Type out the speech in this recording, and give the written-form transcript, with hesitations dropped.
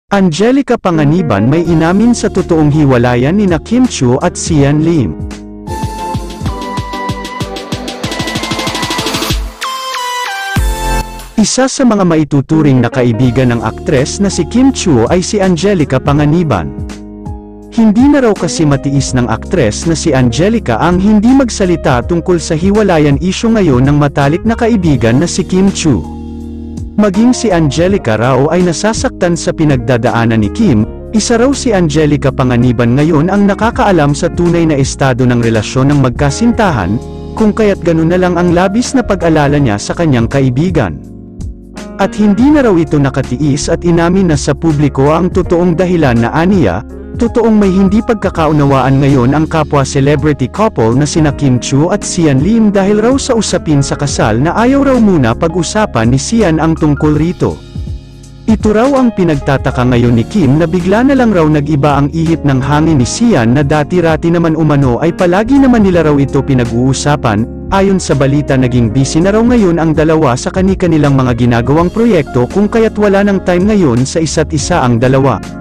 Angelica Panganiban may inamin sa totoong hiwalayan nina Kim Chiu at Sian Lim. Isa sa mga maituturing na kaibigan ng aktres na si Kim Chiu ay si Angelica Panganiban. Hindi na raw kasi matiis ng aktres na si Angelica ang hindi magsalita tungkol sa hiwalayan isyu ngayon ng matalik na kaibigan na si Kim Chiu. Maging si Angelica raw ay nasasaktan sa pinagdadaanan ni Kim. Isa raw si Angelica Panganiban ngayon ang nakakaalam sa tunay na estado ng relasyon ng magkasintahan, kung kaya't ganun na lang ang labis na pag-alala niya sa kanyang kaibigan. At hindi na raw ito nakatiis at inamin na sa publiko ang totoong dahilan na aniya, totoong may hindi pagkakaunawaan ngayon ang kapwa celebrity couple na sina Kim Chiu at Sian Lim dahil raw sa usapin sa kasal na ayaw raw muna pag-usapan ni Sian ang tungkol rito. Ito raw ang pinagtataka ngayon ni Kim na bigla na lang raw nag-iba ang ihip ng hangin ni Sian na dati-rati naman umano ay palagi naman nila raw ito pinag-uusapan. Ayon sa balita naging busy na raw ngayon ang dalawa sa kani-kanilang mga ginagawang proyekto kung kaya't wala ng time ngayon sa isa't isa ang dalawa.